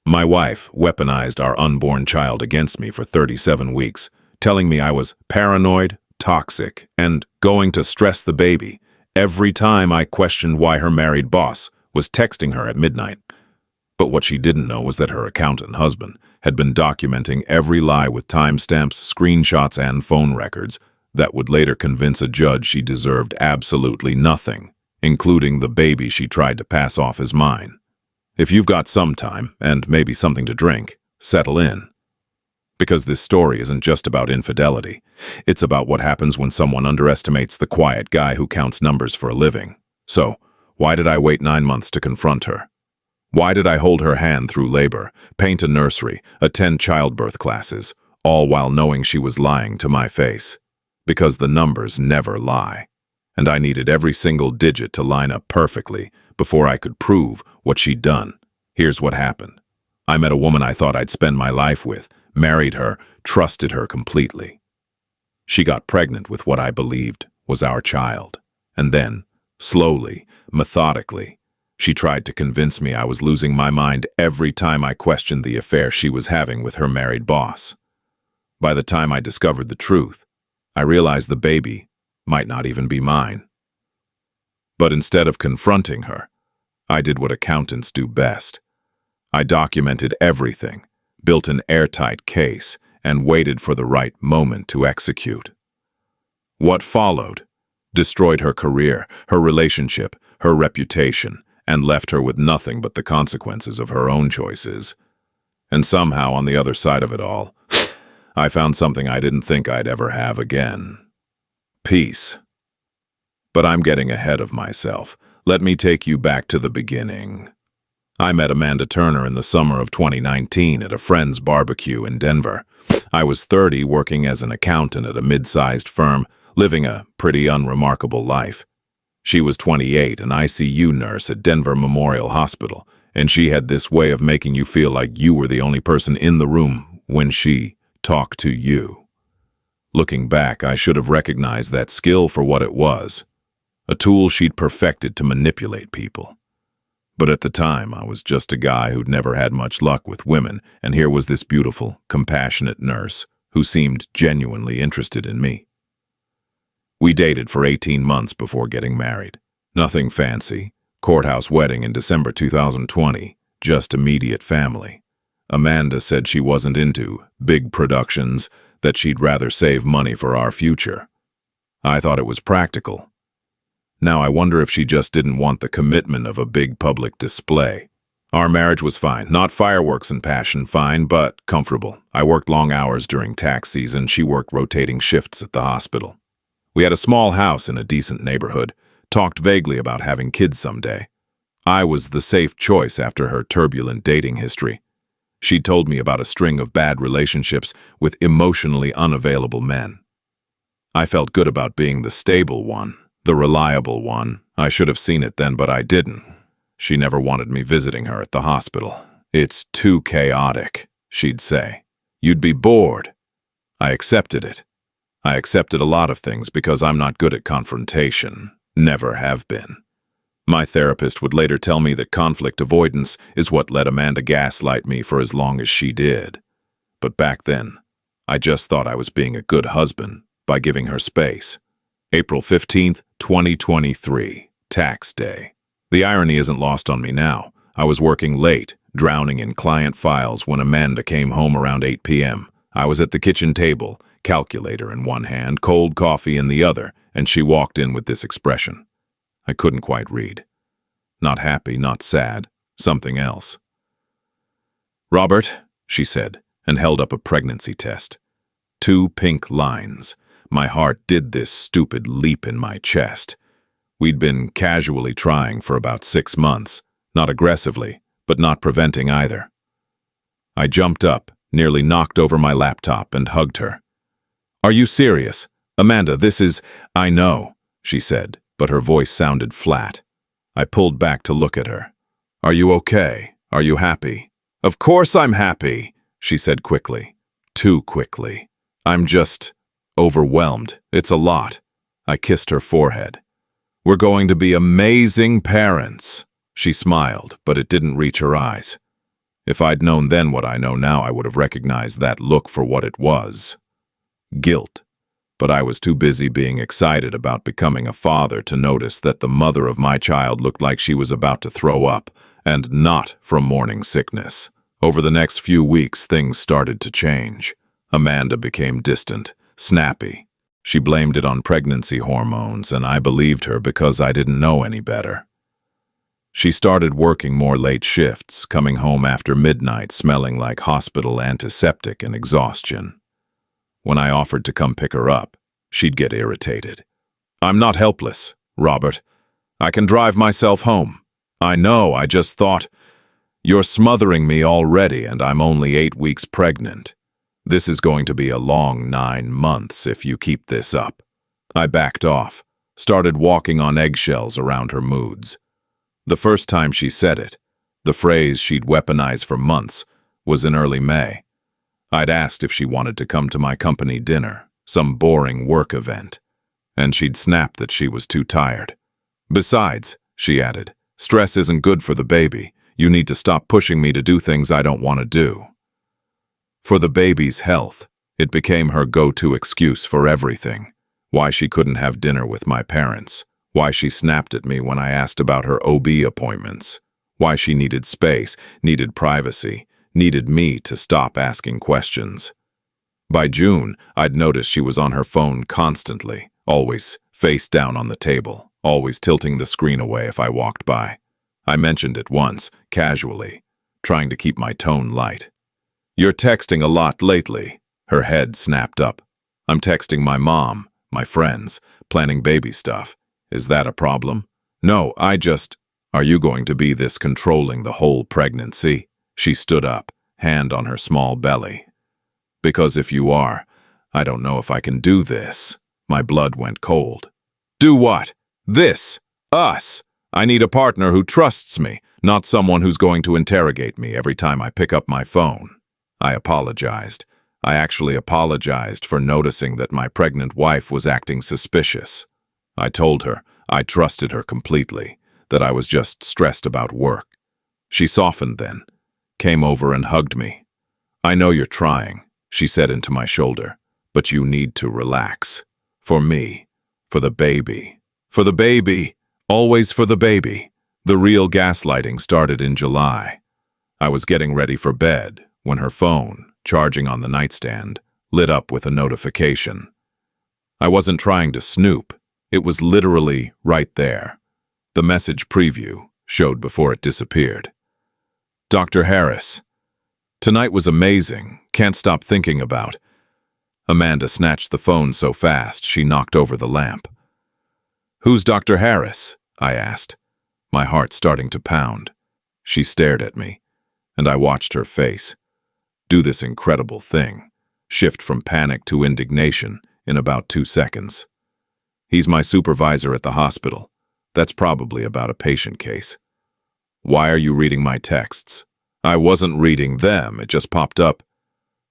My wife weaponized our unborn child against me for 37 weeks, telling me I was paranoid, toxic, and going to stress the baby every time I questioned why her married boss was texting her at midnight. But what she didn't know was that her accountant husband had been documenting every lie with timestamps, screenshots, and phone records that would later convince a judge she deserved absolutely nothing, including the baby she tried to pass off as mine. If you've got some time, and maybe something to drink, settle in. Because this story isn't just about infidelity. It's about what happens when someone underestimates the quiet guy who counts numbers for a living. So, why did I wait 9 months to confront her? Why did I hold her hand through labor, paint a nursery, attend childbirth classes, all while knowing she was lying to my face? Because the numbers never lie. And I needed every single digit to line up perfectly before I could prove what she'd done. Here's what happened. I met a woman I thought I'd spend my life with, married her, trusted her completely. She got pregnant with what I believed was our child. And then, slowly, methodically, she tried to convince me I was losing my mind every time I questioned the affair she was having with her married boss. By the time I discovered the truth, I realized the baby might not even be mine. But instead of confronting her, I did what accountants do best. I documented everything, built an airtight case, and waited for the right moment to execute. What followed destroyed her career, her relationship, her reputation, and left her with nothing but the consequences of her own choices. And somehow, on the other side of it all, I found something I didn't think I'd ever have again. Peace. But I'm getting ahead of myself. Let me take you back to the beginning. I met Amanda Turner in the summer of 2019 at a friend's barbecue in Denver. I was 30, working as an accountant at a mid-sized firm, living a pretty unremarkable life. She was 28, an ICU nurse at Denver Memorial Hospital, and she had this way of making you feel like you were the only person in the room when she talked to you. Looking back, I should have recognized that skill for what it was, a tool she'd perfected to manipulate people. But at the time, I was just a guy who'd never had much luck with women, and here was this beautiful, compassionate nurse who seemed genuinely interested in me. We dated for 18 months before getting married. Nothing fancy. Courthouse wedding in December 2020. Just immediate family. Amanda said she wasn't into big productions, that she'd rather save money for our future. I thought it was practical. Now I wonder if she just didn't want the commitment of a big public display. Our marriage was fine. Not fireworks and passion fine, but comfortable. I worked long hours during tax season. She worked rotating shifts at the hospital. We had a small house in a decent neighborhood, talked vaguely about having kids someday. I was the safe choice after her turbulent dating history. She told me about a string of bad relationships with emotionally unavailable men. I felt good about being the stable one, the reliable one. I should have seen it then, but I didn't. She never wanted me visiting her at the hospital. "It's too chaotic," she'd say. "You'd be bored." I accepted it. I accepted a lot of things because I'm not good at confrontation. Never have been. My therapist would later tell me that conflict avoidance is what let Amanda gaslight me for as long as she did. But back then, I just thought I was being a good husband by giving her space. April 15th, 2023, tax day. The irony isn't lost on me now. I was working late, drowning in client files when Amanda came home around 8 p.m. I was at the kitchen table, calculator in one hand, cold coffee in the other, and she walked in with this expression. I couldn't quite read. Not happy, not sad, something else. "Robert," she said, and held up a pregnancy test. 2 pink lines. My heart did this stupid leap in my chest. We'd been casually trying for about 6 months, not aggressively, but not preventing either. I jumped up, nearly knocked over my laptop, and hugged her. "Are you serious? Amanda, this is—" "I know," she said, but her voice sounded flat. I pulled back to look at her. "Are you okay? Are you happy?" "Of course I'm happy," she said quickly. Too quickly. "I'm just overwhelmed. It's a lot." I kissed her forehead. "We're going to be amazing parents." She smiled, but it didn't reach her eyes. If I'd known then what I know now, I would have recognized that look for what it was. Guilt. But I was too busy being excited about becoming a father to notice that the mother of my child looked like she was about to throw up, and not from morning sickness. Over the next few weeks, things started to change. Amanda became distant, snappy. She blamed it on pregnancy hormones, and I believed her because I didn't know any better. She started working more late shifts, coming home after midnight smelling like hospital antiseptic and exhaustion. When I offered to come pick her up, she'd get irritated. "I'm not helpless, Robert. I can drive myself home." "I know, I just thought, you're smothering me already and I'm only 8 weeks pregnant. This is going to be a long 9 months if you keep this up." I backed off, started walking on eggshells around her moods. The first time she said it, the phrase she'd weaponized for months, was in early May. I'd asked if she wanted to come to my company dinner, some boring work event, and she'd snapped that she was too tired. "Besides," she added, "stress isn't good for the baby. You need to stop pushing me to do things I don't want to do." For the baby's health, it became her go-to excuse for everything. Why she couldn't have dinner with my parents. Why she snapped at me when I asked about her OB appointments. Why she needed space, needed privacy, needed me to stop asking questions. By June, I'd noticed she was on her phone constantly, always face down on the table, always tilting the screen away if I walked by. I mentioned it once, casually, trying to keep my tone light. "You're texting a lot lately." Her head snapped up. "I'm texting my mom, my friends, planning baby stuff. Is that a problem?" "No, Are you going to be this controlling the whole pregnancy?" She stood up, hand on her small belly. "Because if you are, I don't know if I can do this." My blood went cold. "Do what? This? Us? I need a partner who trusts me, not someone who's going to interrogate me every time I pick up my phone." I apologized. I actually apologized for noticing that my pregnant wife was acting suspicious. I told her I trusted her completely, that I was just stressed about work. She softened then, came over and hugged me. "I know you're trying," she said into my shoulder, "but you need to relax. For me, for the baby. For the baby, always for the baby." The real gaslighting started in July. I was getting ready for bed when her phone, charging on the nightstand, lit up with a notification. I wasn't trying to snoop. It was literally right there. The message preview showed before it disappeared. "Dr. Harris. Tonight was amazing. Can't stop thinking about." Amanda snatched the phone so fast she knocked over the lamp. "Who's Dr. Harris?" I asked, my heart starting to pound. She stared at me, and I watched her face do this incredible thing, shift from panic to indignation in about 2 seconds. "He's my supervisor at the hospital. That's probably about a patient case." "Why are you reading my texts?" "I wasn't reading them, it just popped up."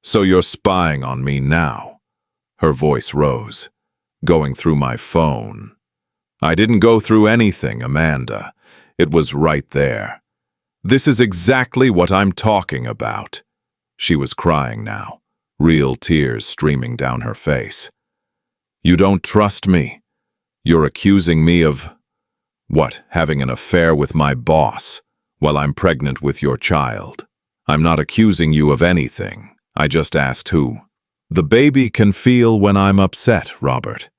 "So you're spying on me now?" Her voice rose, going through my phone. "I didn't go through anything, Amanda. It was right there. This is exactly what I'm talking about." She was crying now, real tears streaming down her face. "You don't trust me. You're accusing me of, what, having an affair with my boss while I'm pregnant with your child. I'm not accusing you of anything. I just asked who." "The baby can feel when I'm upset, Robert.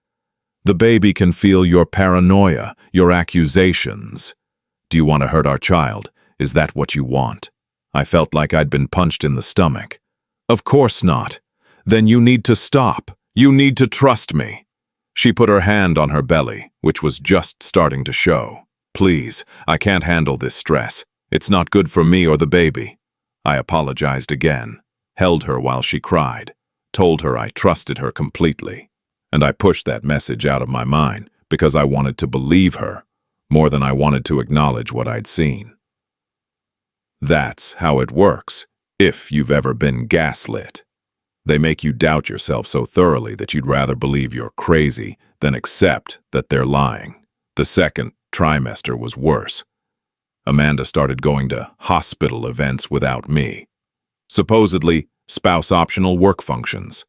The baby can feel your paranoia, your accusations. Do you want to hurt our child? Is that what you want?" I felt like I'd been punched in the stomach. "Of course not. Then you need to stop. You need to trust me." She put her hand on her belly, which was just starting to show. "Please, I can't handle this stress. It's not good for me or the baby." I apologized again, held her while she cried, told her I trusted her completely. And I pushed that message out of my mind because I wanted to believe her, more than I wanted to acknowledge what I'd seen. That's how it works, if you've ever been gaslit. They make you doubt yourself so thoroughly that you'd rather believe you're crazy than accept that they're lying. The second trimester was worse. Amanda started going to hospital events without me. Supposedly, spouse-optional work functions.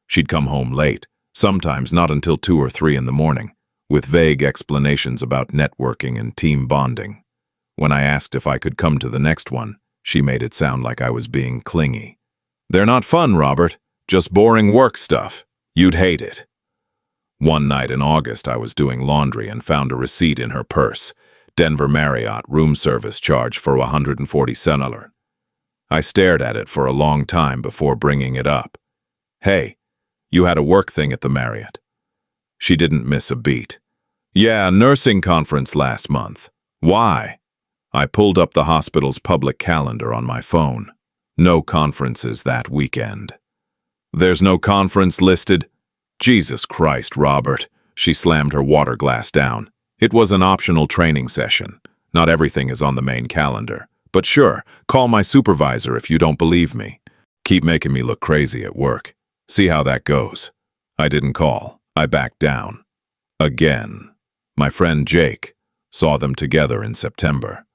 She'd come home late, sometimes not until 2 or 3 in the morning, with vague explanations about networking and team bonding. When I asked if I could come to the next one, she made it sound like I was being clingy. "They're not fun, Robert. Just boring work stuff. You'd hate it." One night in August, I was doing laundry and found a receipt in her purse. Denver Marriott room service charge for $140. I stared at it for a long time before bringing it up. "Hey, you had a work thing at the Marriott." She didn't miss a beat. "Yeah, nursing conference last month." "Why?" I pulled up the hospital's public calendar on my phone. No conferences that weekend. "There's no conference listed?" "Jesus Christ, Robert." She slammed her water glass down. "It was an optional training session. Not everything is on the main calendar. But sure, call my supervisor if you don't believe me. Keep making me look crazy at work. See how that goes." I didn't call. I backed down. Again. My friend Jake saw them together in September.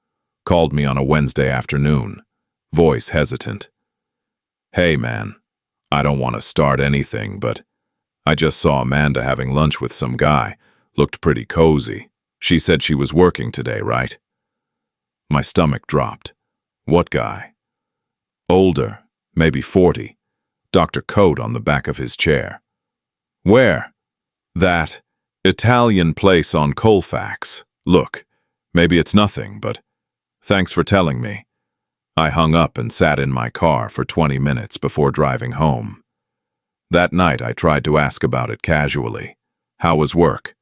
Called me on a Wednesday afternoon. Voice hesitant. "Hey, man. I don't want to start anything, but I just saw Amanda having lunch with some guy. Looked pretty cozy. She said she was working today, right?" My stomach dropped. "What guy?" "Older, maybe 40. Dr. Coat on the back of his chair." "Where?" "That Italian place on Colfax. Look, maybe it's nothing, but thanks for telling me." I hung up and sat in my car for 20 minutes before driving home. That night I tried to ask about it casually. "How was work?"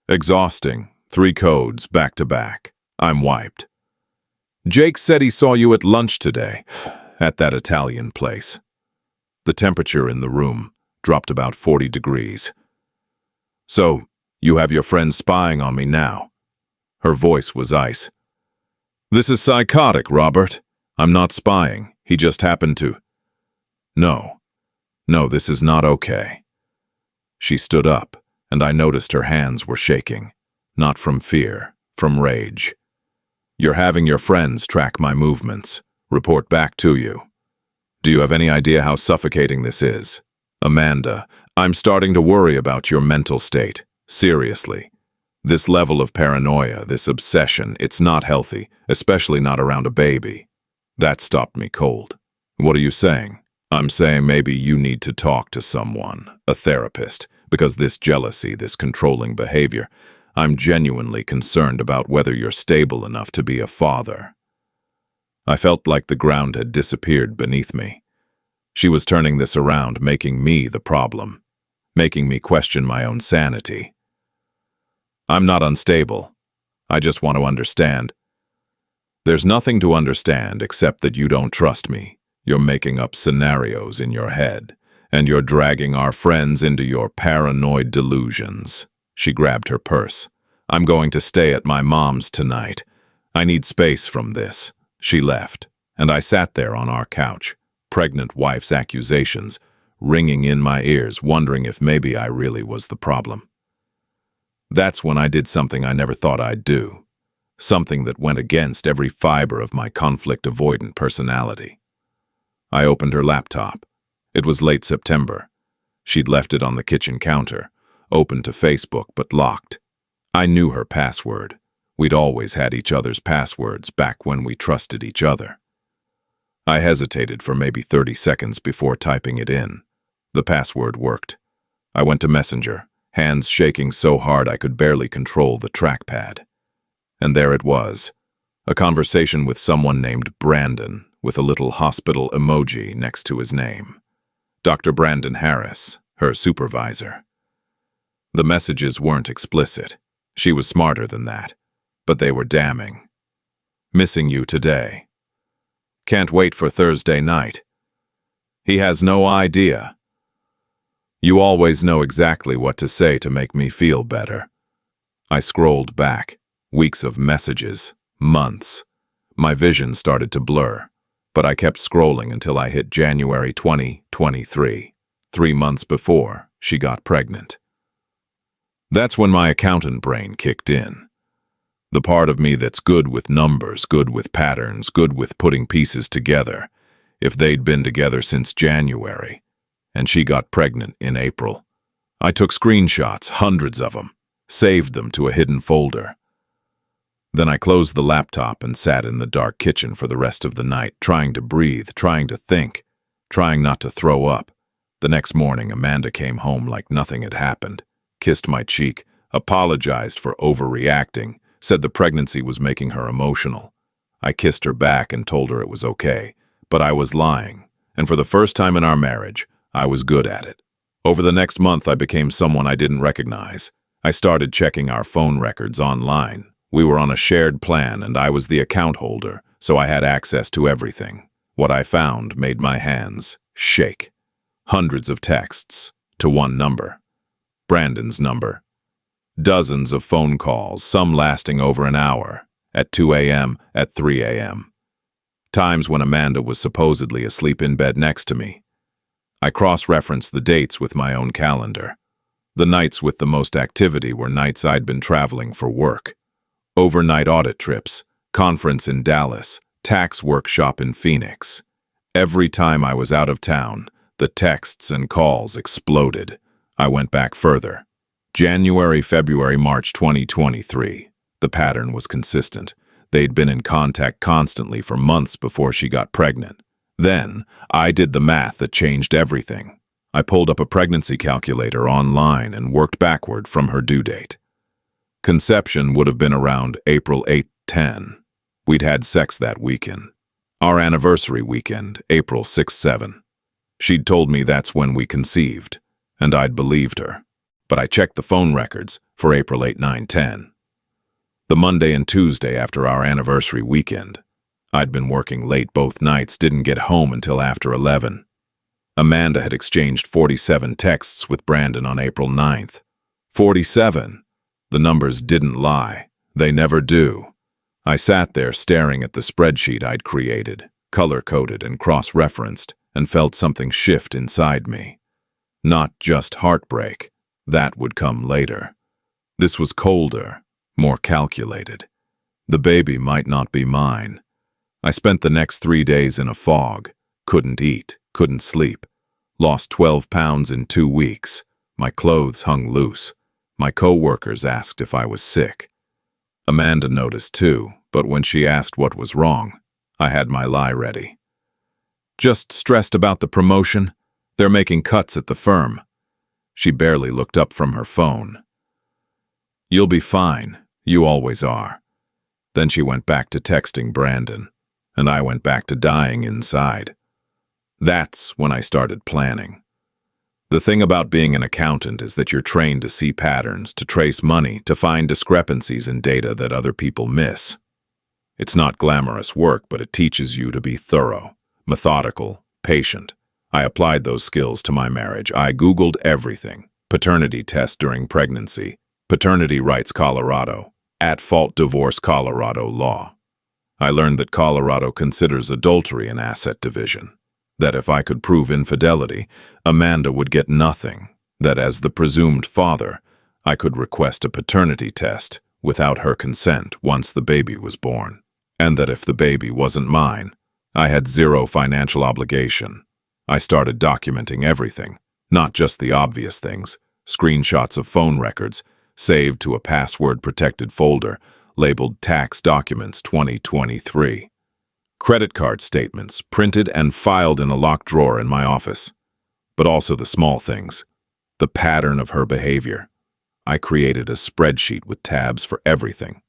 "Exhausting. 3 codes, back to back. I'm wiped." "Jake said he saw you at lunch today, at that Italian place." The temperature in the room dropped about 40 degrees. "So, you have your friends spying on me now?" Her voice was ice. "This is psychotic, Robert. I'm not spying. He just happened to—" No, this is not okay." She stood up, and I noticed her hands were shaking. Not from fear, from rage. "You're having your friends track my movements, report back to you. Do you have any idea how suffocating this is? Amanda, I'm starting to worry about your mental state. Seriously. This level of paranoia, this obsession, it's not healthy, especially not around a baby." That stopped me cold. "What are you saying?" "I'm saying maybe you need to talk to someone, a therapist, because this jealousy, this controlling behavior, I'm genuinely concerned about whether you're stable enough to be a father." I felt like the ground had disappeared beneath me. She was turning this around, making me the problem, making me question my own sanity. "I'm not unstable. I just want to understand." "There's nothing to understand except that you don't trust me. You're making up scenarios in your head, and you're dragging our friends into your paranoid delusions." She grabbed her purse. "I'm going to stay at my mom's tonight. I need space from this." She left, and I sat there on our couch, pregnant wife's accusations ringing in my ears, wondering if maybe I really was the problem. That's when I did something I never thought I'd do. Something that went against every fiber of my conflict-avoidant personality. I opened her laptop. It was late September. She'd left it on the kitchen counter, open to Facebook but locked. I knew her password. We'd always had each other's passwords back when we trusted each other. I hesitated for maybe 30 seconds before typing it in. The password worked. I went to Messenger, hands shaking so hard I could barely control the trackpad. And there it was, a conversation with someone named Brandon, with a little hospital emoji next to his name. Dr. Brandon Harris, her supervisor. The messages weren't explicit. She was smarter than that, but they were damning. "Missing you today. Can't wait for Thursday night. He has no idea. You always know exactly what to say to make me feel better." I scrolled back. Weeks of messages, months. My vision started to blur, but I kept scrolling until I hit January 2023, 3 months before she got pregnant. That's when my accountant brain kicked in. The part of me that's good with numbers, good with patterns, good with putting pieces together. If they'd been together since January, and she got pregnant in April. I took screenshots, hundreds of them, saved them to a hidden folder. Then I closed the laptop and sat in the dark kitchen for the rest of the night, trying to breathe, trying to think, trying not to throw up. The next morning, Amanda came home like nothing had happened, kissed my cheek, apologized for overreacting, said the pregnancy was making her emotional. I kissed her back and told her it was okay, but I was lying, and for the first time in our marriage, I was good at it. Over the next month, I became someone I didn't recognize. I started checking our phone records online. We were on a shared plan, and I was the account holder, so I had access to everything. What I found made my hands shake. Hundreds of texts to one number. Brandon's number. Dozens of phone calls, some lasting over an hour, at 2 a.m., at 3 a.m. Times when Amanda was supposedly asleep in bed next to me. I cross-referenced the dates with my own calendar. The nights with the most activity were nights I'd been traveling for work. Overnight audit trips, conference in Dallas, tax workshop in Phoenix. Every time I was out of town, the texts and calls exploded. I went back further. January, February, March 2023. The pattern was consistent. They'd been in contact constantly for months before she got pregnant. Then, I did the math that changed everything. I pulled up a pregnancy calculator online and worked backward from her due date. Conception would have been around April 8, 10. We'd had sex that weekend. Our anniversary weekend, April 6, 7. She'd told me that's when we conceived, and I'd believed her. But I checked the phone records for April 8, 9, 10. The Monday and Tuesday after our anniversary weekend. I'd been working late both nights, didn't get home until after 11. Amanda had exchanged 47 texts with Brandon on April 9th. 47. The numbers didn't lie. They never do. I sat there staring at the spreadsheet I'd created, color-coded and cross-referenced, and felt something shift inside me. Not just heartbreak. That would come later. This was colder, more calculated. The baby might not be mine. I spent the next 3 days in a fog, couldn't eat, couldn't sleep, lost 12 pounds in 2 weeks. My clothes hung loose. My co-workers asked if I was sick. Amanda noticed too, but when she asked what was wrong, I had my lie ready. Just stressed about the promotion. They're making cuts at the firm. She barely looked up from her phone. You'll be fine. You always are. Then she went back to texting Brandon, and I went back to dying inside. That's when I started planning. The thing about being an accountant is that you're trained to see patterns, to trace money, to find discrepancies in data that other people miss. It's not glamorous work, but it teaches you to be thorough, methodical, patient. I applied those skills to my marriage. I Googled everything. Paternity test during pregnancy, paternity rights Colorado, at-fault divorce Colorado law. I learned that Colorado considers adultery an asset division. That if I could prove infidelity, Amanda would get nothing. That as the presumed father, I could request a paternity test without her consent once the baby was born. And that if the baby wasn't mine, I had zero financial obligation. I started documenting everything, not just the obvious things, screenshots of phone records, saved to a password-protected folder, labeled Tax Documents 2023. Credit card statements, printed and filed in a locked drawer in my office. But also the small things, the pattern of her behavior. I created a spreadsheet with tabs for everything.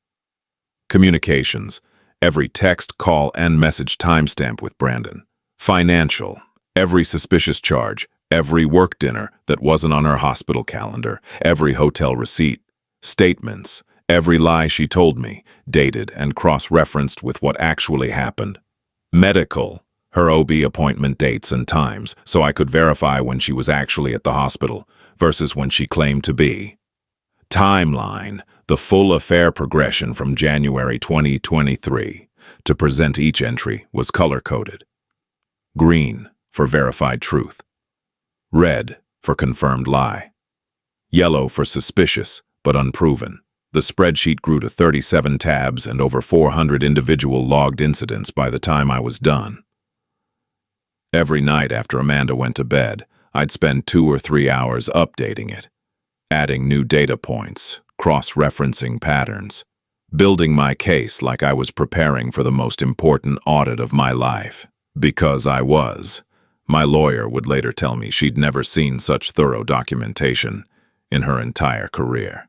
Communications, every text, call, and message timestamp with Brandon. Financial, every suspicious charge, every work dinner that wasn't on her hospital calendar, every hotel receipt. Statements, every lie she told me, dated and cross-referenced with what actually happened. Medical, her OB appointment dates and times, so I could verify when she was actually at the hospital versus when she claimed to be. Timeline, the full affair progression from January 2023. To present each entry was color-coded. Green for verified truth. Red for confirmed lie. Yellow for suspicious but unproven. The spreadsheet grew to 37 tabs and over 400 individual logged incidents by the time I was done. Every night after Amanda went to bed, I'd spend 2 or 3 hours updating it, adding new data points, cross-referencing patterns, building my case like I was preparing for the most important audit of my life. Because I was. My lawyer would later tell me she'd never seen such thorough documentation in her entire career.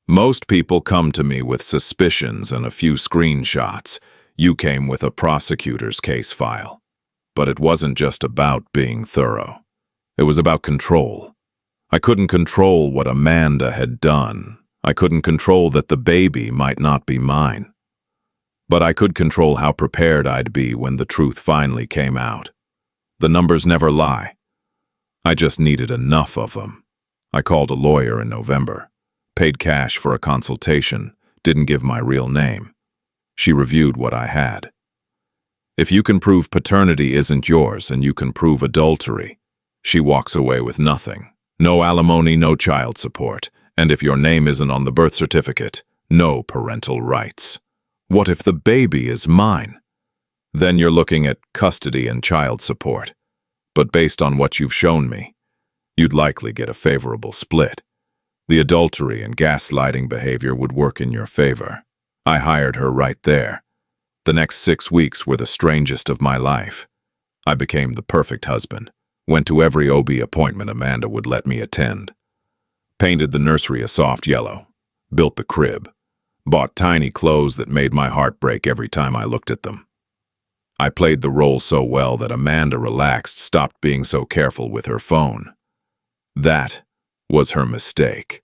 Most people come to me with suspicions and a few screenshots. You came with a prosecutor's case file. But it wasn't just about being thorough. It was about control. I couldn't control what Amanda had done. I couldn't control that the baby might not be mine. But I could control how prepared I'd be when the truth finally came out. The numbers never lie. I just needed enough of them. I called a lawyer in November, paid cash for a consultation, didn't give my real name. She reviewed what I had. If you can prove paternity isn't yours and you can prove adultery, she walks away with nothing. No alimony, no child support. And if your name isn't on the birth certificate, no parental rights. What if the baby is mine? Then you're looking at custody and child support. But based on what you've shown me, you'd likely get a favorable split. The adultery and gaslighting behavior would work in your favor. I hired her right there. The next 6 weeks were the strangest of my life. I became the perfect husband, went to every OB appointment Amanda would let me attend, painted the nursery a soft yellow, built the crib, bought tiny clothes that made my heart break every time I looked at them. I played the role so well that Amanda relaxed, stopped being so careful with her phone. That was her mistake.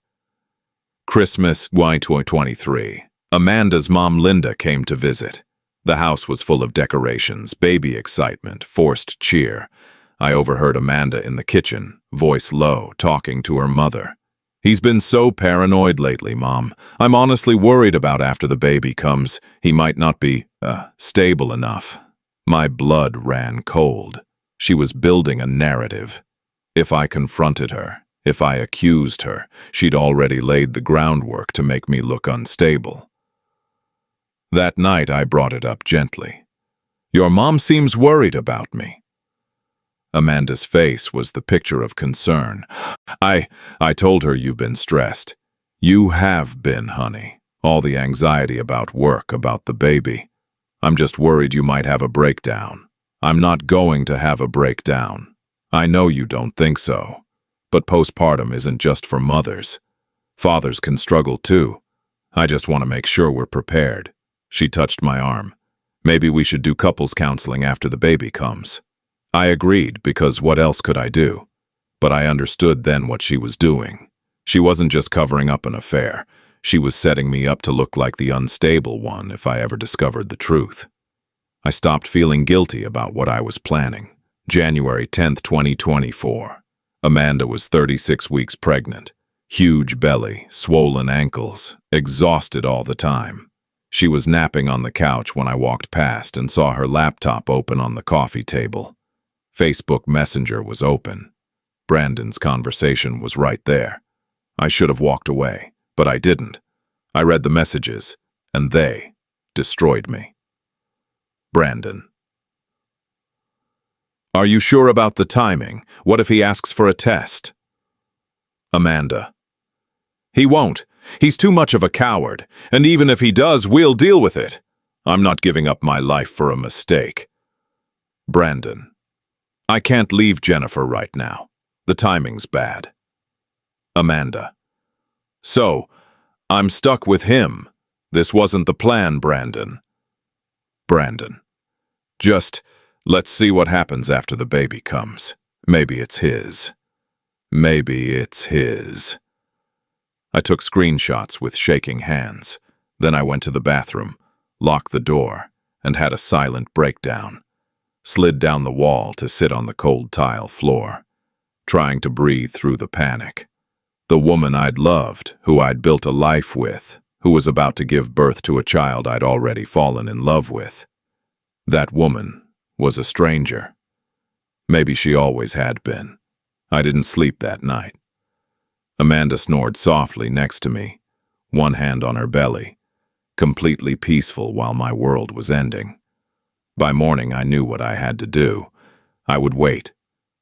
Christmas 2023. Amanda's mom Linda came to visit. The house was full of decorations, baby excitement, forced cheer. I overheard Amanda in the kitchen, voice low, talking to her mother. "He's been so paranoid lately, Mom. I'm honestly worried about after the baby comes. He might not be, stable enough." My blood ran cold. She was building a narrative. If I confronted her, if I accused her, she'd already laid the groundwork to make me look unstable. That night I brought it up gently. "Your mom seems worried about me." Amanda's face was the picture of concern. I told her, "You've been stressed." "You have been, honey. All the anxiety about work, about the baby. I'm just worried you might have a breakdown." "I'm not going to have a breakdown. I know you don't think so. But postpartum isn't just for mothers. Fathers can struggle too. I just want to make sure we're prepared." She touched my arm. "Maybe we should do couples counseling after the baby comes." I agreed, because what else could I do? But I understood then what she was doing. She wasn't just covering up an affair. She was setting me up to look like the unstable one if I ever discovered the truth. I stopped feeling guilty about what I was planning. January 10th, 2024. Amanda was 36 weeks pregnant. Huge belly, swollen ankles, exhausted all the time. She was napping on the couch when I walked past and saw her laptop open on the coffee table. Facebook Messenger was open. Brandon's conversation was right there. I should have walked away, but I didn't. I read the messages, and they destroyed me. Brandon. "Are you sure about the timing? What if he asks for a test?" Amanda. "He won't. He's too much of a coward, and even if he does, we'll deal with it. I'm not giving up my life for a mistake." Brandon. "I can't leave Jennifer right now. The timing's bad." Amanda. "So, I'm stuck with him. This wasn't the plan, Brandon." Brandon. "Just, let's see what happens after the baby comes. Maybe it's his. Maybe it's his." I took screenshots with shaking hands. Then I went to the bathroom, locked the door, and had a silent breakdown. Slid down the wall to sit on the cold tile floor, trying to breathe through the panic. The woman I'd loved, who I'd built a life with, who was about to give birth to a child I'd already fallen in love with. That woman was a stranger. Maybe she always had been. I didn't sleep that night. Amanda snored softly next to me, one hand on her belly, completely peaceful while my world was ending. By morning, I knew what I had to do. I would wait.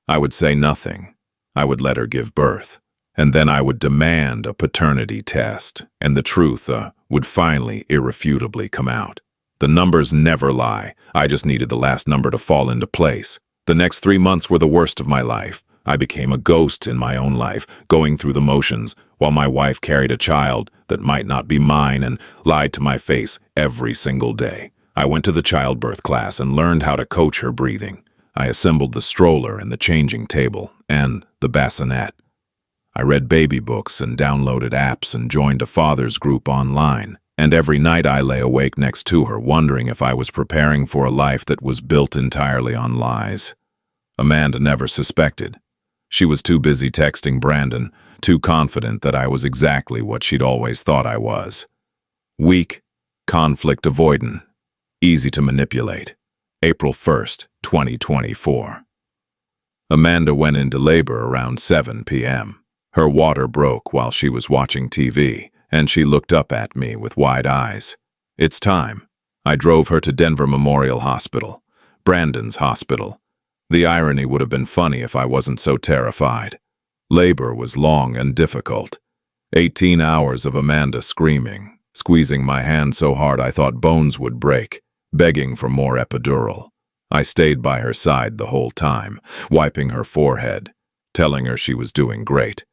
I would say nothing. I would let her give birth. And then I would demand a paternity test, and the truth would finally irrefutably come out. The numbers never lie. I just needed the last number to fall into place. The next 3 months were the worst of my life. I became a ghost in my own life, going through the motions, while my wife carried a child that might not be mine and lied to my face every single day. I went to the childbirth class and learned how to coach her breathing. I assembled the stroller and the changing table and the bassinet. I read baby books and downloaded apps and joined a father's group online. And every night I lay awake next to her, wondering if I was preparing for a life that was built entirely on lies. Amanda never suspected. She was too busy texting Brandon, too confident that I was exactly what she'd always thought I was. Weak, conflict avoidant, easy to manipulate. April 1st, 2024. Amanda went into labor around 7 p.m. Her water broke while she was watching TV, and she looked up at me with wide eyes. It's time. I drove her to Denver Memorial Hospital, Brandon's hospital. The irony would have been funny if I wasn't so terrified. Labor was long and difficult. 18 hours of Amanda screaming, squeezing my hand so hard I thought bones would break, begging for more epidural. I stayed by her side the whole time, wiping her forehead, telling her she was doing great,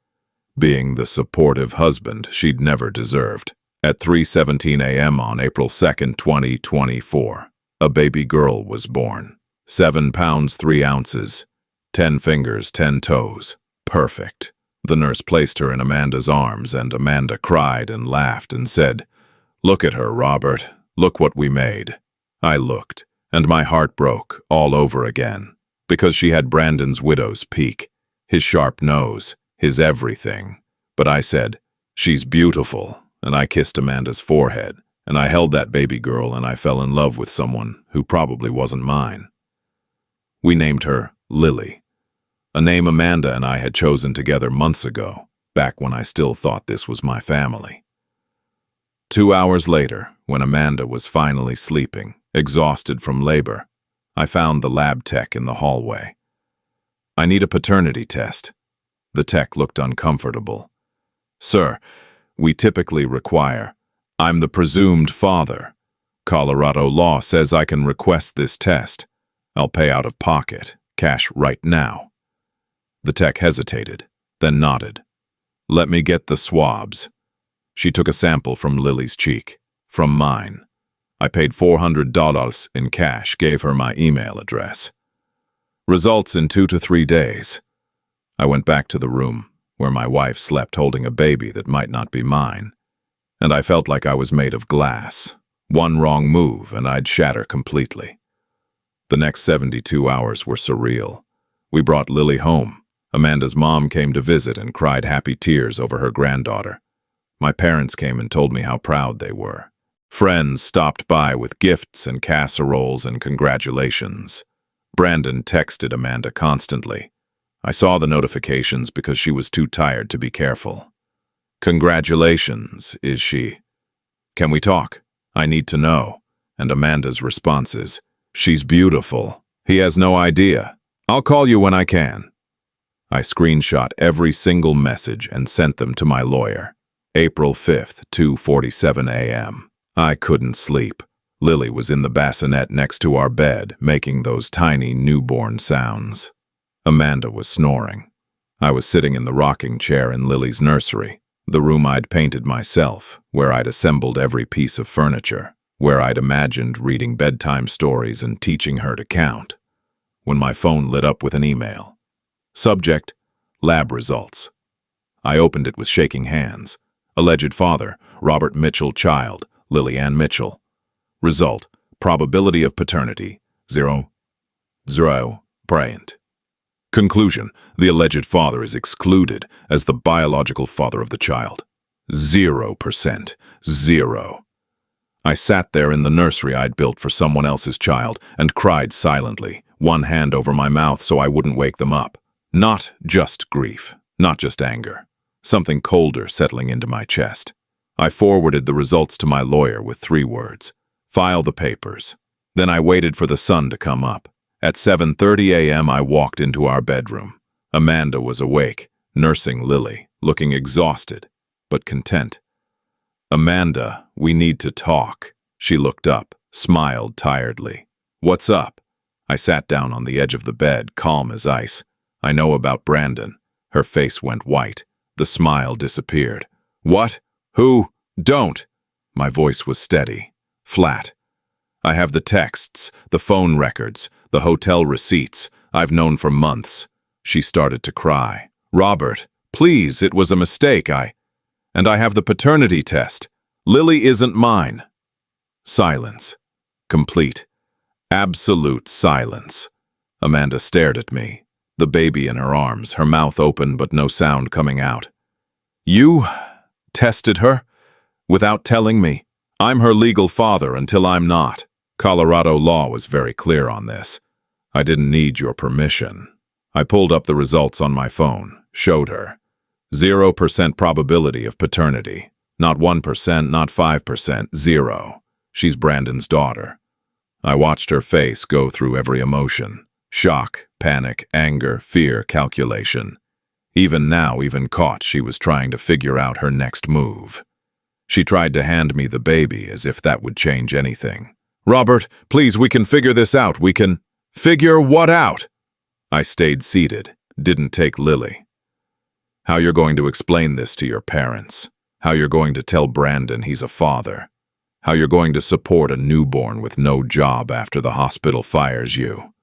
being the supportive husband she'd never deserved. At 3:17 a.m. on April 2nd, 2024, a baby girl was born. 7 pounds 3 ounces, 10 fingers, 10 toes. Perfect. The nurse placed her in Amanda's arms, and Amanda cried and laughed and said, "Look at her, Robert. Look what we made." I looked, and my heart broke all over again, because she had Brandon's widow's peak, his sharp nose, his everything. But I said, "She's beautiful," and I kissed Amanda's forehead, and I held that baby girl, and I fell in love with someone who probably wasn't mine. We named her Lily, a name Amanda and I had chosen together months ago, back when I still thought this was my family. 2 hours later, when Amanda was finally sleeping, exhausted from labor, I found the lab tech in the hallway. "I need a paternity test." The tech looked uncomfortable. "Sir, we typically require, I'm the presumed father. Colorado law says I can request this test. I'll pay out of pocket, cash right now." The tech hesitated, then nodded. "Let me get the swabs." She took a sample from Lily's cheek, from mine. I paid $400 in cash, gave her my email address. Results in 2 to 3 days. I went back to the room, where my wife slept holding a baby that might not be mine, and I felt like I was made of glass. One wrong move and I'd shatter completely. The next 72 hours were surreal. We brought Lily home. Amanda's mom came to visit and cried happy tears over her granddaughter. My parents came and told me how proud they were. Friends stopped by with gifts and casseroles and congratulations. Brandon texted Amanda constantly. I saw the notifications because she was too tired to be careful. "Congratulations, is she? Can we talk? I need to know." And Amanda's response is, "She's beautiful. He has no idea. I'll call you when I can." I screenshot every single message and sent them to my lawyer. April 5th, 2:47 a.m. I couldn't sleep. Lily was in the bassinet next to our bed, making those tiny newborn sounds. Amanda was snoring. I was sitting in the rocking chair in Lily's nursery, the room I'd painted myself, where I'd assembled every piece of furniture, where I'd imagined reading bedtime stories and teaching her to count, when my phone lit up with an email. Subject, lab results. I opened it with shaking hands. Alleged father, Robert Mitchell, child, Lily Ann Mitchell. Result, probability of paternity, 0.0%. Conclusion, the alleged father is excluded as the biological father of the child. 0%. 0. I sat there in the nursery I'd built for someone else's child and cried silently, one hand over my mouth so I wouldn't wake them up. Not just grief, not just anger. Something colder settling into my chest. I forwarded the results to my lawyer with 3 words: file the papers. Then I waited for the sun to come up. At 7:30 a.m. I walked into our bedroom. Amanda was awake, nursing Lily, looking exhausted, but content. "Amanda, we need to talk." She looked up, smiled tiredly. "What's up?" I sat down on the edge of the bed, calm as ice. "I know about Brandon." Her face went white. The smile disappeared. "What? Who? Don't!" My voice was steady, flat. "I have the texts, the phone records, the hotel receipts. I've known for months." She started to cry. "Robert, please, it was a mistake. And I have the paternity test. Lily isn't mine." Silence. Complete. Absolute silence. Amanda stared at me, the baby in her arms, her mouth open but no sound coming out. "You tested her? Without telling me? I'm her legal father until I'm not." Colorado law was very clear on this. "I didn't need your permission." I pulled up the results on my phone, showed her. 0% probability of paternity. Not 1%, not 5%, 0. She's Brandon's daughter. I watched her face go through every emotion. Shock, panic, anger, fear, calculation. Even now, even caught, she was trying to figure out her next move. She tried to hand me the baby as if that would change anything. "Robert, please, we can figure this out. We can..." "Figure what out?" I stayed seated, didn't take Lily. "How you're going to explain this to your parents. How you're going to tell Brandon he's a father. How you're going to support a newborn with no job after the hospital fires you."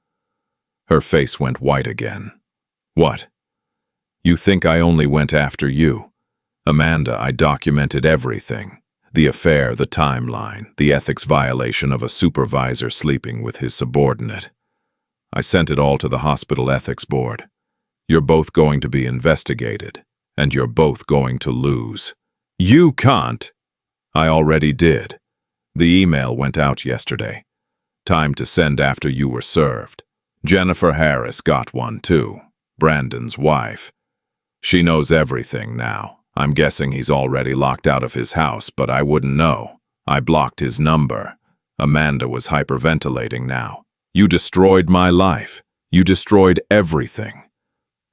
Her face went white again. "What? You think I only went after you? Amanda, I documented everything. The affair, the timeline, the ethics violation of a supervisor sleeping with his subordinate. I sent it all to the hospital ethics board. You're both going to be investigated, and you're both going to lose." "You can't." "I already did. The email went out yesterday. Time to send after you were served. Jennifer Harris got one too, Brandon's wife. She knows everything now. I'm guessing he's already locked out of his house, but I wouldn't know. I blocked his number. Amanda was hyperventilating now. You destroyed my life. You destroyed everything."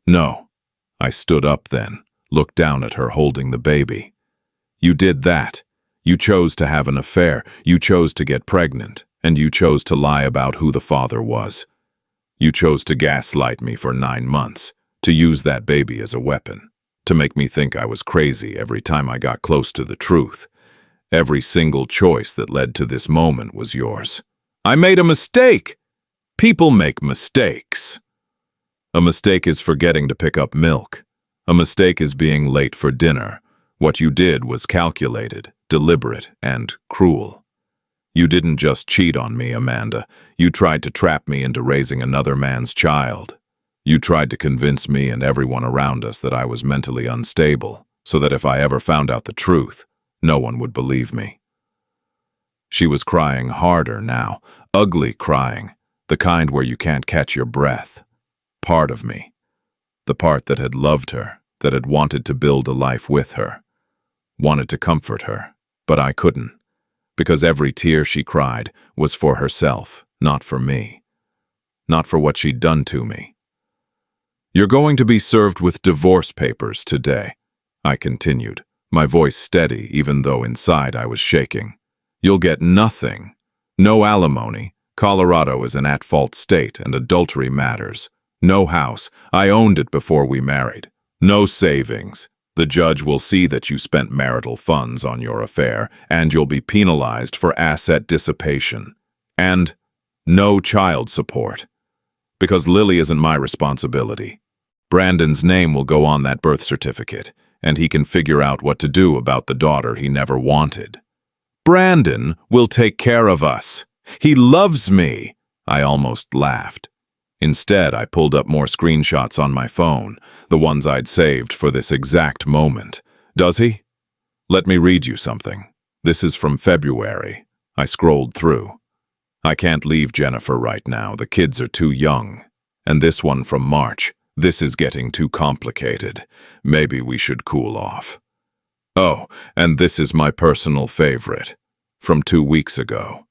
"No." I stood up then, looked down at her holding the baby. "You did that. You chose to have an affair. You chose to get pregnant. And you chose to lie about who the father was. You chose to gaslight me for 9 months, to use that baby as a weapon, to make me think I was crazy every time I got close to the truth. Every single choice that led to this moment was yours. I made a mistake. People make mistakes. A mistake is forgetting to pick up milk. A mistake is being late for dinner. What you did was calculated, deliberate, and cruel. You didn't just cheat on me, Amanda. You tried to trap me into raising another man's child. You tried to convince me and everyone around us that I was mentally unstable, so that if I ever found out the truth, no one would believe me. She was crying harder now, ugly crying, the kind where you can't catch your breath. Part of me. The part that had loved her, that had wanted to build a life with her. Wanted to comfort her, but I couldn't. Because every tear she cried was for herself, not for me. Not for what she'd done to me. You're going to be served with divorce papers today, I continued, my voice steady even though inside I was shaking. You'll get nothing. No alimony. Colorado is an at-fault state and adultery matters. No house. I owned it before we married. No savings. The judge will see that you spent marital funds on your affair, and you'll be penalized for asset dissipation. And no child support. Because Lily isn't my responsibility. Brandon's name will go on that birth certificate, and he can figure out what to do about the daughter he never wanted. Brandon will take care of us. He loves me. I almost laughed. Instead, I pulled up more screenshots on my phone, the ones I'd saved for this exact moment. Does he? Let me read you something. This is from February. I scrolled through. I can't leave Jennifer right now. The kids are too young. And this one from March. This is getting too complicated. Maybe we should cool off. Oh, and this is my personal favorite. From 2 weeks ago.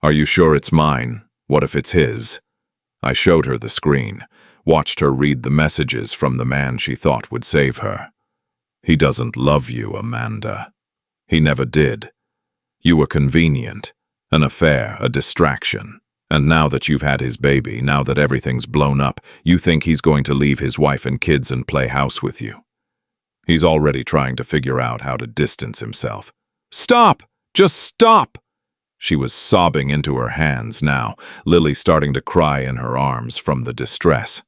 Are you sure it's mine? What if it's his? I showed her the screen, watched her read the messages from the man she thought would save her. He doesn't love you, Amanda. He never did. You were convenient, an affair, a distraction. And now that you've had his baby, now that everything's blown up, you think he's going to leave his wife and kids and play house with you. He's already trying to figure out how to distance himself. Stop! Just stop! She was sobbing into her hands now, Lily starting to cry in her arms from the distress.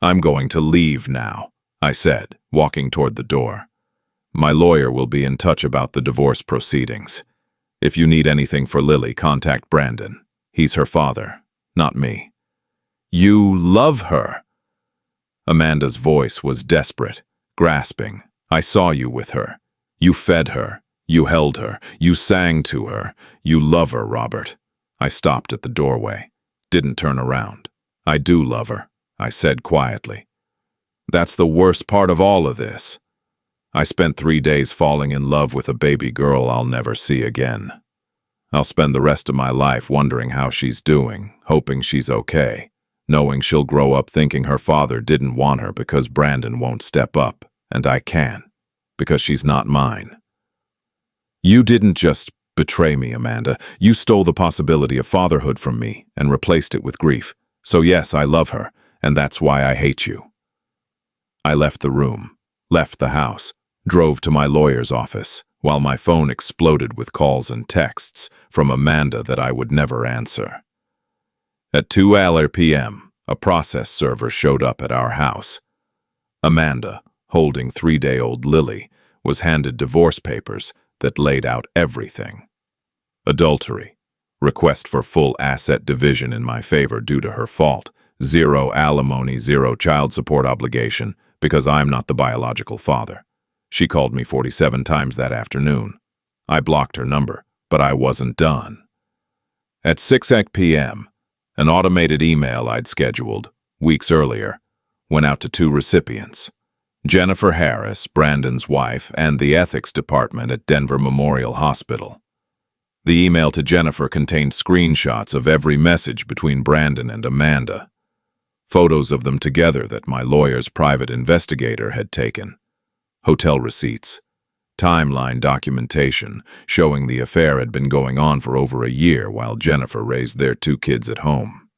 I'm going to leave now, I said, walking toward the door. My lawyer will be in touch about the divorce proceedings. If you need anything for Lily, contact Brandon. He's her father, not me. You love her. Amanda's voice was desperate, grasping. I saw you with her. You fed her. You held her. You sang to her. You love her, Robert. I stopped at the doorway. Didn't turn around. I do love her, I said quietly. That's the worst part of all of this. I spent 3 days falling in love with a baby girl I'll never see again. I'll spend the rest of my life wondering how she's doing, hoping she's okay, knowing she'll grow up thinking her father didn't want her because Brandon won't step up, and I can, because she's not mine. You didn't just betray me, Amanda. You stole the possibility of fatherhood from me and replaced it with grief. So yes, I love her, and that's why I hate you. I left the room, left the house, drove to my lawyer's office, while my phone exploded with calls and texts from Amanda that I would never answer. At 2 p.m., a process server showed up at our house. Amanda, holding 3-day-old Lily, was handed divorce papers that laid out everything. Adultery, request for full asset division in my favor due to her fault, 0 alimony, 0 child support obligation, because I'm not the biological father. She called me 47 times that afternoon. I blocked her number, but I wasn't done. At 6 p.m., an automated email I'd scheduled, weeks earlier, went out to 2 recipients. Jennifer Harris, Brandon's wife, and the ethics department at Denver Memorial Hospital. The email to Jennifer contained screenshots of every message between Brandon and Amanda, photos of them together that my lawyer's private investigator had taken, hotel receipts, timeline documentation showing the affair had been going on for over a year while Jennifer raised their 2 kids at home.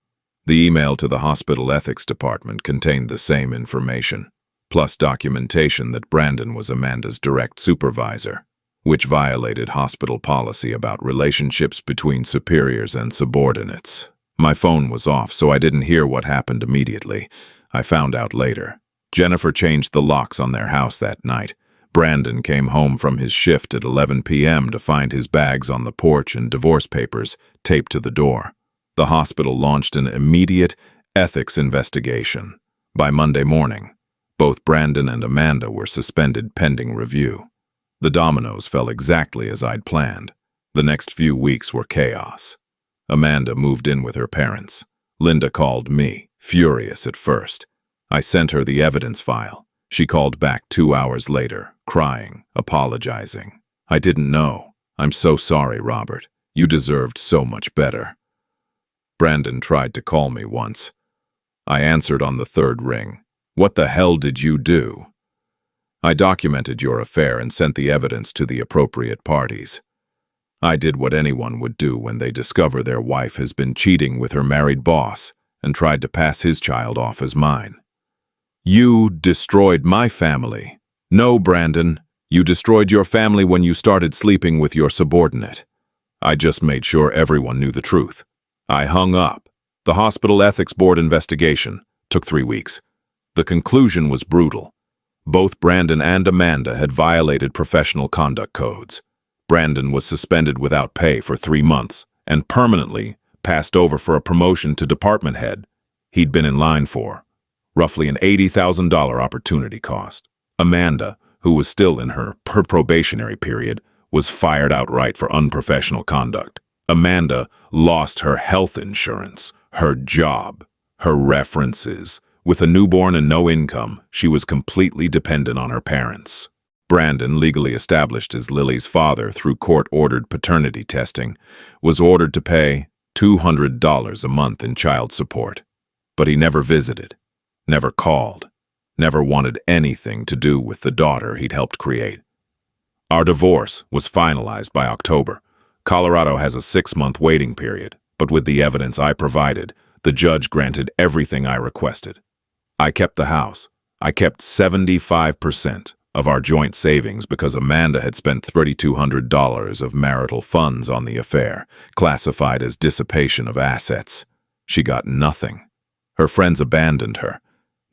The email to the hospital ethics department contained the same information, plus documentation that Brandon was Amanda's direct supervisor, which violated hospital policy about relationships between superiors and subordinates. My phone was off, so I didn't hear what happened immediately. I found out later. Jennifer changed the locks on their house that night. Brandon came home from his shift at 11 p.m. to find his bags on the porch and divorce papers taped to the door. The hospital launched an immediate ethics investigation. By Monday morning, both Brandon and Amanda were suspended pending review. The dominoes fell exactly as I'd planned. The next few weeks were chaos. Amanda moved in with her parents. Linda called me, furious at first. I sent her the evidence file. She called back 2 hours later, crying, apologizing. I didn't know. I'm so sorry, Robert. You deserved so much better. Brandon tried to call me once. I answered on the 3rd ring. What the hell did you do? I documented your affair and sent the evidence to the appropriate parties. I did what anyone would do when they discover their wife has been cheating with her married boss and tried to pass his child off as mine. You destroyed my family. No, Brandon, you destroyed your family when you started sleeping with your subordinate. I just made sure everyone knew the truth. I hung up. The hospital ethics board investigation took 3 weeks. The conclusion was brutal. Both Brandon and Amanda had violated professional conduct codes. Brandon was suspended without pay for 3 months and permanently passed over for a promotion to department head he'd been in line for, roughly an $80,000 opportunity cost. Amanda, who was still in her probationary period, was fired outright for unprofessional conduct. Amanda lost her health insurance, her job, her references. With a newborn and no income, she was completely dependent on her parents. Brandon, legally established as Lily's father through court-ordered paternity testing, was ordered to pay $200 a month in child support. But he never visited, never called, never wanted anything to do with the daughter he'd helped create. Our divorce was finalized by October. Colorado has a 6-month waiting period, but with the evidence I provided, the judge granted everything I requested. I kept the house. I kept 75% of our joint savings because Amanda had spent $3,200 of marital funds on the affair, classified as dissipation of assets. She got nothing. Her friends abandoned her.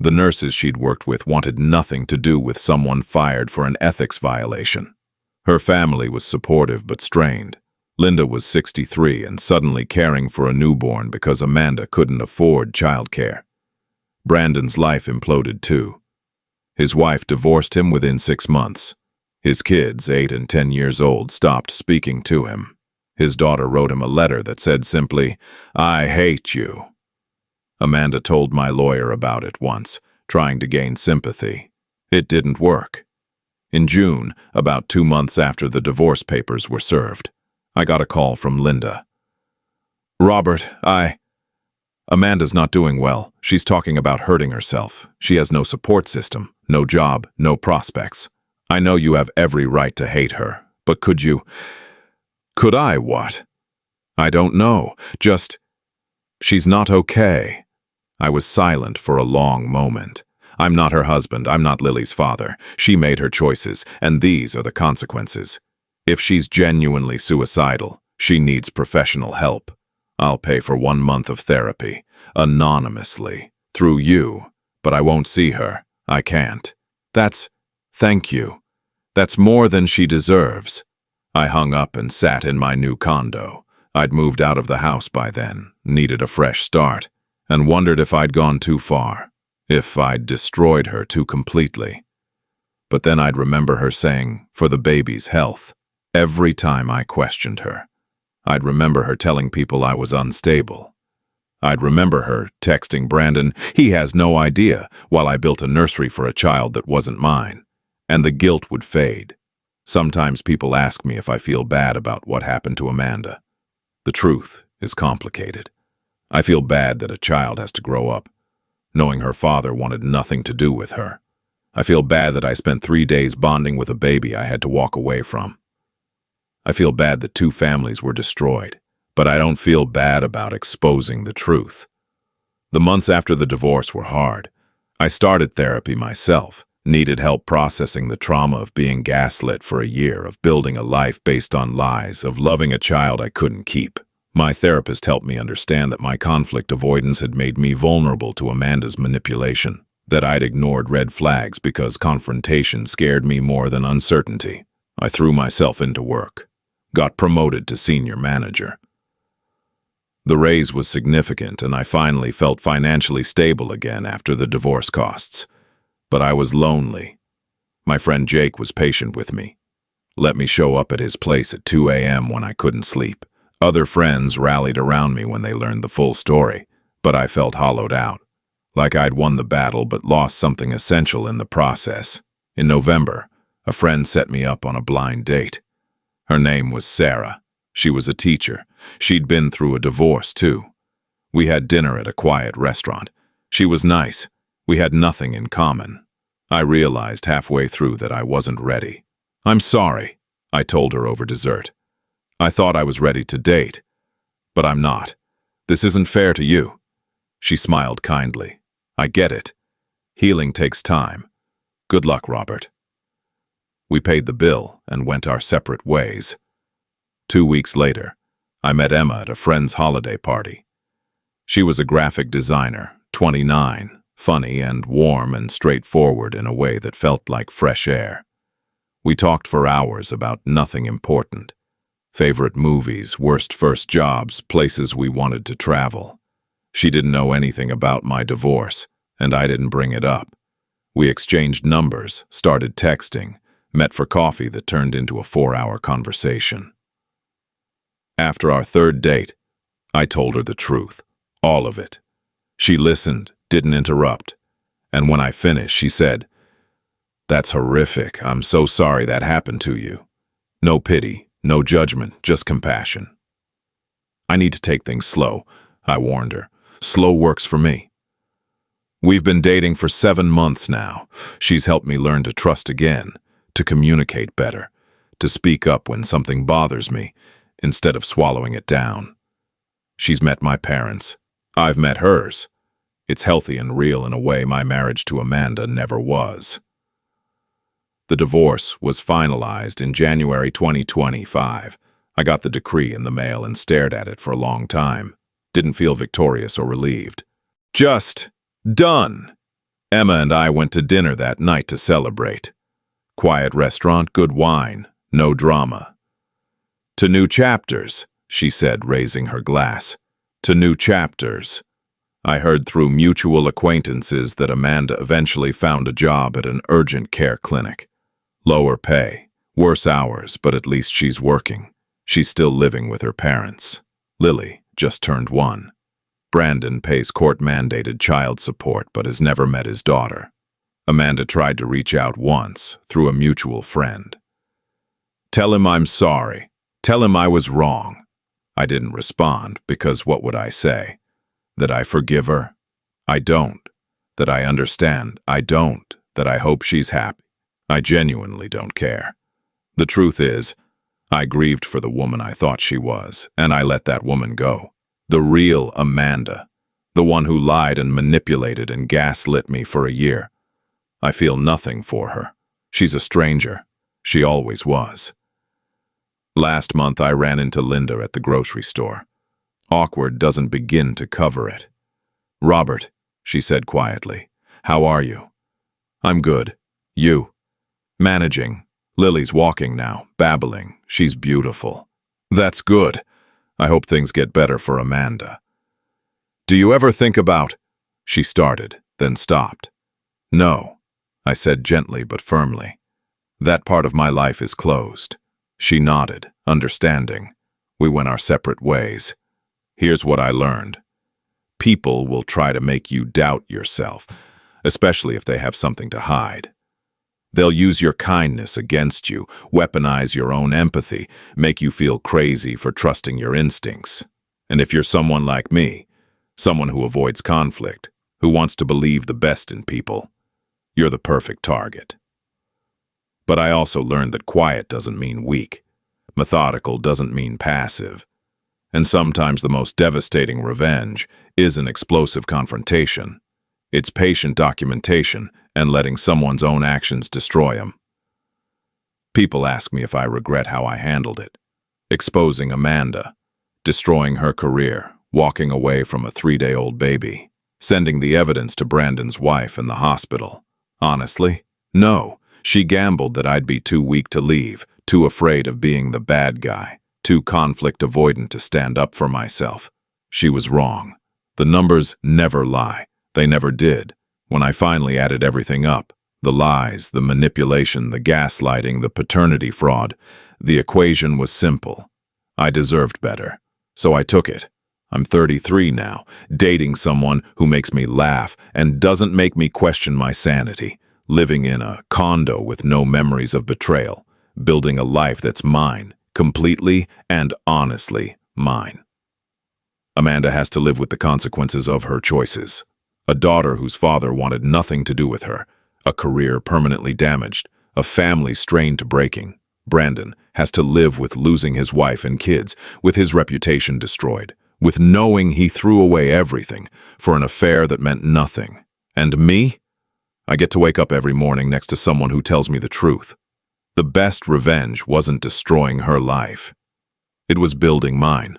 The nurses she'd worked with wanted nothing to do with someone fired for an ethics violation. Her family was supportive but strained. Linda was 63 and suddenly caring for a newborn because Amanda couldn't afford childcare. Brandon's life imploded too. His wife divorced him within 6 months. His kids, 8 and 10 years old, stopped speaking to him. His daughter wrote him a letter that said simply, "I hate you." Amanda told my lawyer about it once, trying to gain sympathy. It didn't work. In June, about 2 months after the divorce papers were served, I got a call from Linda. "Robert, Amanda's not doing well. She's talking about hurting herself. She has no support system, no job, no prospects. I know you have every right to hate her, but could you?" "Could I what?" "I don't know. Just, she's not okay." I was silent for a long moment. I'm not her husband. I'm not Lily's father. She made her choices, and these are the consequences. If she's genuinely suicidal, she needs professional help. I'll pay for 1 month of therapy, anonymously, through you, but I won't see her. I can't. Thank you. That's more than she deserves. I hung up and sat in my new condo. I'd moved out of the house by then, needed a fresh start, and wondered if I'd gone too far, if I'd destroyed her too completely. But then I'd remember her saying, "For the baby's health," every time I questioned her. I'd remember her telling people I was unstable. I'd remember her texting Brandon, "He has no idea," while I built a nursery for a child that wasn't mine. And the guilt would fade. Sometimes people ask me if I feel bad about what happened to Amanda. The truth is complicated. I feel bad that a child has to grow up, knowing her father wanted nothing to do with her. I feel bad that I spent 3 days bonding with a baby I had to walk away from. I feel bad that 2 families were destroyed, but I don't feel bad about exposing the truth. The months after the divorce were hard. I started therapy myself, needed help processing the trauma of being gaslit for a year, of building a life based on lies, of loving a child I couldn't keep. My therapist helped me understand that my conflict avoidance had made me vulnerable to Amanda's manipulation, that I'd ignored red flags because confrontation scared me more than uncertainty. I threw myself into work. Got promoted to senior manager. The raise was significant, and I finally felt financially stable again after the divorce costs. But I was lonely. My friend Jake was patient with me. Let me show up at his place at 2 a.m. when I couldn't sleep. Other friends rallied around me when they learned the full story, but I felt hollowed out, like I'd won the battle but lost something essential in the process. In November, a friend set me up on a blind date. Her name was Sarah. She was a teacher. She'd been through a divorce, too. We had dinner at a quiet restaurant. She was nice. We had nothing in common. I realized halfway through that I wasn't ready. "I'm sorry," I told her over dessert. "I thought I was ready to date, but I'm not. This isn't fair to you." She smiled kindly. "I get it. Healing takes time. Good luck, Robert." We paid the bill and went our separate ways. 2 weeks later, I met Emma at a friend's holiday party. She was a graphic designer, 29, funny and warm and straightforward in a way that felt like fresh air. We talked for hours about nothing important. Favorite movies, worst first jobs, places we wanted to travel. She didn't know anything about my divorce, and I didn't bring it up. We exchanged numbers, started texting, met for coffee that turned into a 4-hour conversation. After our 3rd date, I told her the truth, all of it. She listened, didn't interrupt, and when I finished, she said, That's horrific. I'm so sorry that happened to you. No pity, no judgment, just compassion. I need to take things slow, I warned her. Slow works for me. We've been dating for 7 months now. She's helped me learn to trust again, to communicate better, to speak up when something bothers me, instead of swallowing it down. She's met my parents. I've met hers. It's healthy and real in a way my marriage to Amanda never was. The divorce was finalized in January 2025. I got the decree in the mail and stared at it for a long time. Didn't feel victorious or relieved. Just done. Emma and I went to dinner that night to celebrate. Quiet restaurant, good wine, no drama. To new chapters, she said, raising her glass. To new chapters. I heard through mutual acquaintances that Amanda eventually found a job at an urgent care clinic. Lower pay, worse hours, but at least she's working. She's still living with her parents. Lily just turned 1. Brandon pays court-mandated child support but has never met his daughter. Amanda tried to reach out once, through a mutual friend. Tell him I'm sorry. Tell him I was wrong. I didn't respond because what would I say? That I forgive her? I don't. That I understand? I don't. That I hope she's happy? I genuinely don't care. The truth is, I grieved for the woman I thought she was, and I let that woman go. The real Amanda. The one who lied and manipulated and gaslit me for a year. I feel nothing for her. She's a stranger. She always was. Last month I ran into Linda at the grocery store. Awkward doesn't begin to cover it. Robert, she said quietly, how are you? I'm good. You? Managing. Lily's walking now, babbling. She's beautiful. That's good. I hope things get better for Amanda. Do you ever think about... She started, then stopped. No, I said gently but firmly. That part of my life is closed. She nodded, understanding. We went our separate ways. Here's what I learned. People will try to make you doubt yourself, especially if they have something to hide. They'll use your kindness against you, weaponize your own empathy, make you feel crazy for trusting your instincts. And if you're someone like me, someone who avoids conflict, who wants to believe the best in people, you're the perfect target. But I also learned that quiet doesn't mean weak. Methodical doesn't mean passive. And sometimes the most devastating revenge is an explosive confrontation. It's patient documentation and letting someone's own actions destroy them. People ask me if I regret how I handled it. Exposing Amanda, destroying her career, walking away from a 3-day-old baby, sending the evidence to Brandon's wife in the hospital. Honestly, no. She gambled that I'd be too weak to leave, too afraid of being the bad guy, too conflict avoidant to stand up for myself. She was wrong. The numbers never lie. They never did. When I finally added everything up, the lies, the manipulation, the gaslighting, the paternity fraud, the equation was simple. I deserved better. So I took it. I'm 33 now, dating someone who makes me laugh and doesn't make me question my sanity, living in a condo with no memories of betrayal, building a life that's mine, completely and honestly mine. Amanda has to live with the consequences of her choices. A daughter whose father wanted nothing to do with her, a career permanently damaged, a family strained to breaking. Brandon has to live with losing his wife and kids, with his reputation destroyed, with knowing he threw away everything for an affair that meant nothing. And me? I get to wake up every morning next to someone who tells me the truth. The best revenge wasn't destroying her life. It was building mine.